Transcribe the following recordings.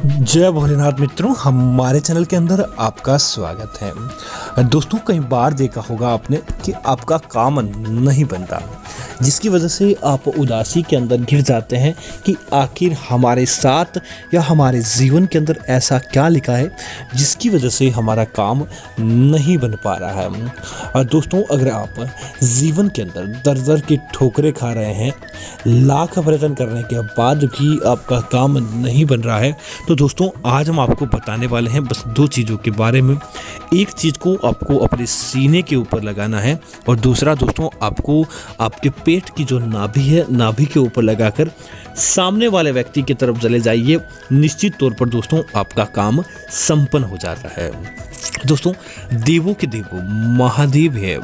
जय भोलेनाथ मित्रों, हमारे चैनल के अंदर आपका स्वागत है। दोस्तों, कई बार देखा होगा आपने कि आपका काम नहीं बनता, जिसकी वजह से आप उदासी के अंदर घिर जाते हैं कि आखिर हमारे साथ या हमारे जीवन के अंदर ऐसा क्या लिखा है जिसकी वजह से हमारा काम नहीं बन पा रहा है। और दोस्तों, अगर आप जीवन के अंदर दर दर की ठोकरें खा रहे हैं, लाख प्रयत्न करने के बाद भी आपका काम नहीं बन रहा है, तो दोस्तों आज हम आपको बताने वाले हैं बस दो चीज़ों के बारे में। एक चीज़ को आपको अपने सीने के ऊपर लगाना है और दूसरा दोस्तों आपको आपके पेट की जो नाभि है, नाभि के ऊपर लगाकर सामने वाले व्यक्ति की तरफ चले जाइए। निश्चित तौर पर दोस्तों आपका काम संपन्न हो जाता है। दोस्तों, देवों के देव महादेव है।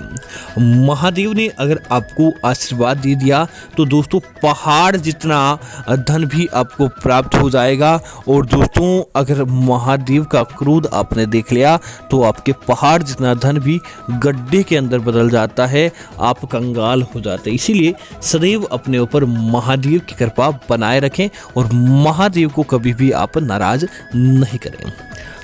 महादेव ने अगर आपको आशीर्वाद दे दिया तो दोस्तों पहाड़ जितना धन भी आपको प्राप्त हो जाएगा। और दोस्तों, अगर महादेव का क्रोध आपने देख लिया तो आपके पहाड़ जितना धन भी गड्ढे के अंदर बदल जाता है, आप कंगाल हो जाते हैं। इसीलिए सदैव अपने ऊपर महादेव की कृपा बनाए रखें और महादेव को कभी भी आप नाराज नहीं करें।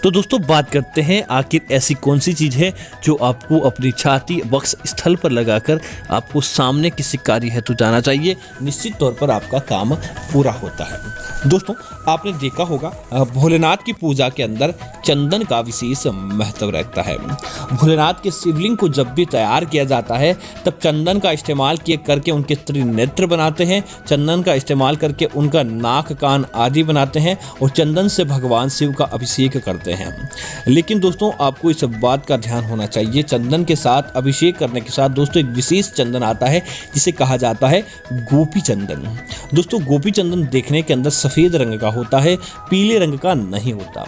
तो दोस्तों, बात करते हैं आखिर ऐसी कौन सी चीज़ है जो आपको अपनी छाती वक्ष स्थल पर लगाकर आपको सामने किसी कार्य हेतु जाना चाहिए। निश्चित तौर पर आपका काम पूरा होता है। दोस्तों, आपने देखा होगा भोलेनाथ की पूजा के अंदर चंदन का विशेष महत्व रहता है। भोलेनाथ के शिवलिंग को जब भी तैयार किया जाता है तब चंदन का इस्तेमाल करके उनके त्रिनेत्र बनाते हैं, चंदन का इस्तेमाल करके उनका नाक कान आदि बनाते हैं और चंदन से भगवान शिव का अभिषेक करते हैं। लेकिन दोस्तों, आपको इस बात का ध्यान होना चाहिए, चंदन के साथ अभिषेक करने के साथ दोस्तों एक विशेष चंदन आता है जिसे कहा जाता है गोपी चंदन। दोस्तों, गोपी चंदन देखने के अंदर सफ़ेद रंग का होता है, पीले रंग का नहीं होता।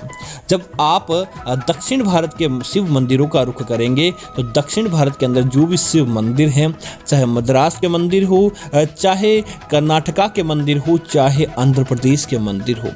जब आप दक्षिण भारत के शिव मंदिरों का रुख करेंगे तो दक्षिण भारत के अंदर जो भी शिव मंदिर हैं, चाहे मद्रास के मंदिर हो, चाहे कर्नाटका के मंदिर हो, चाहे आंध्र प्रदेश के मंदिर हो,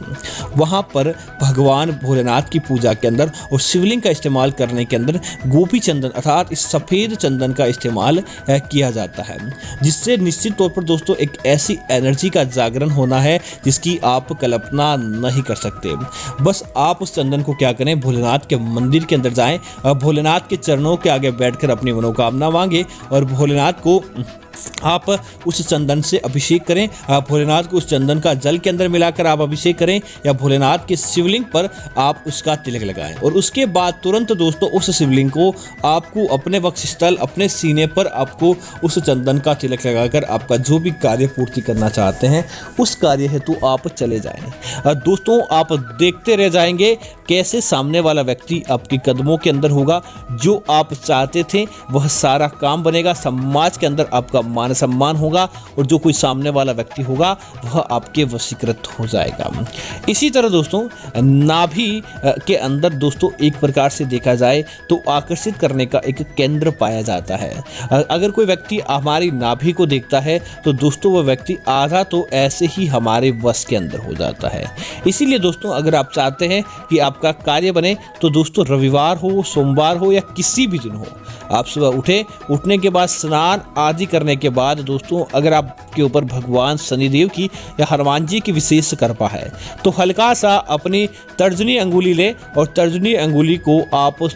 वहाँ पर भगवान भोलेनाथ की पूजा के अंदर और शिवलिंग का इस्तेमाल करने के अंदर गोपी चंदन अर्थात इस सफ़ेद चंदन का इस्तेमाल किया जाता है, जिससे निश्चित तौर पर दोस्तों एक ऐसी एनर्जी का जागरण होना है जिसकी आप कल्पना नहीं कर सकते। बस आप उस चंदन को क्या करें, भोलेनाथ के मंदिर के अंदर जाएं, भोलेनाथ के चरणों के आगे बैठकर अपनी मनोकामना मांगे और भोलेनाथ को आप उस चंदन से अभिषेक करें। भोलेनाथ को उस चंदन का जल के अंदर मिलाकर आप अभिषेक करें या भोलेनाथ के शिवलिंग पर आप उसका तिलक लगाएं और उसके बाद तुरंत दोस्तों उस शिवलिंग को आपको अपने वक्षस्थल, अपने सीने पर आपको उस चंदन का तिलक लगाकर आपका जो भी कार्य पूर्ति करना चाहते हैं उस कार्य हेतु आप चले जाएं। दोस्तों, आप देखते रह जाएंगे कैसे सामने वाला व्यक्ति आपके कदमों के अंदर होगा। जो आप चाहते थे वह सारा काम बनेगा, समाज के अंदर आपका मान सम्मान होगा और जो कोई सामने वाला व्यक्ति होगा वह आपके वशीकृत हो जाएगा। इसी तरह दोस्तों, नाभि के अंदर दोस्तों एक प्रकार से देखा जाए तो आकर्षित करने का एक केंद्र पाया जाता है। अगर कोई व्यक्ति हमारी नाभि को देखता है तो दोस्तों वह व्यक्ति आधा तो ऐसे ही हमारे वश के अंदर हो जाता है। इसीलिए दोस्तों, अगर आप चाहते हैं कि आपका कार्य बने तो दोस्तों रविवार हो, सोमवार हो या किसी भी दिन हो, आप सुबह उठने के बाद स्नान आदि करने के बाद दोस्तों अगर आपके ऊपर भगवान शनिदेव की या हनुमान जी की विशेष कृपा है तो हल्का सा अपनी तर्जनी अंगुली ले और तर्जनी अंगुली को आप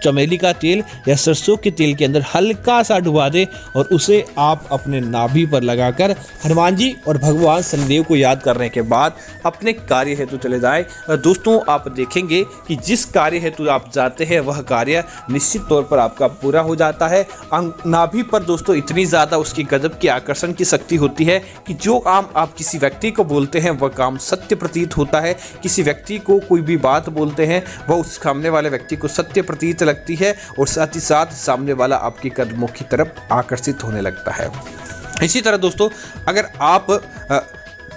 चमेली का तेल या सरसों के तेल के अंदर हल्का सा डुबा दें और उसे आप अपने नाभि पर लगाकर हनुमान जी और भगवान शनिदेव को याद करने के बाद अपने कार्य हेतु चले जाएं। दोस्तों, आप देखेंगे कि जिस कार्य हेतु आप जाते हैं वह कार्य निश्चित तौर पर आपका पूरा हो जाता है। नाभि पर दोस्तों इतनी ज़्यादा उसकी गजब की आकर्षण की शक्ति होती है कि जो काम आप किसी व्यक्ति को बोलते हैं वह काम सत्य प्रतीत होता है। किसी व्यक्ति को कोई भी बात बोलते हैं वह उस सामने वाले व्यक्ति को सत्य प्रतीत लगती है और साथ ही साथ सामने वाला आपके कदमों की तरफ आकर्षित होने लगता है। इसी तरह दोस्तों, अगर आप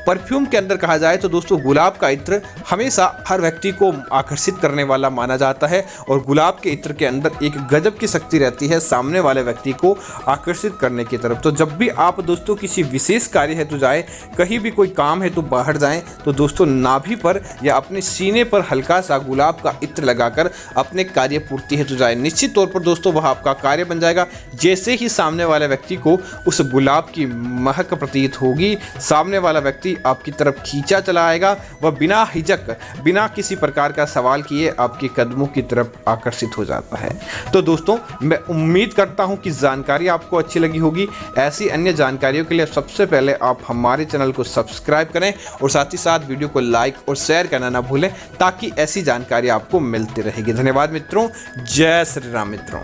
परफ्यूम के अंदर कहा जाए तो दोस्तों गुलाब का इत्र हमेशा हर व्यक्ति को आकर्षित करने वाला माना जाता है और गुलाब के इत्र के अंदर एक गजब की शक्ति रहती है सामने वाले व्यक्ति को आकर्षित करने की तरफ। तो जब भी आप दोस्तों किसी विशेष कार्य हेतु जाएं, कहीं भी कोई काम हेतु बाहर जाएं तो दोस्तों नाभि पर या अपने सीने पर हल्का सा गुलाब का इत्र लगाकर अपने कार्य पूर्ति हेतु जाएं। निश्चित तौर पर दोस्तों वह आपका कार्य बन जाएगा। जैसे ही सामने वाले व्यक्ति को उस गुलाब की महक प्रतीत होगी, सामने वाला व्यक्ति ही आपकी तरफ खींचा चला आएगा। वह बिना हिचक, बिना किसी प्रकार का सवाल किए आपके कदमों की तरफ आकर्षित हो जाता है। तो दोस्तों, मैं उम्मीद करता हूं कि जानकारी आपको अच्छी लगी होगी। ऐसी अन्य जानकारियों के लिए सबसे पहले आप हमारे चैनल को सब्सक्राइब करें और साथ ही साथ वीडियो को लाइक और शेयर करना ना भूलें, ताकि ऐसी जानकारी आपको मिलती रहेगी। धन्यवाद मित्रों। जय श्री राम मित्रों।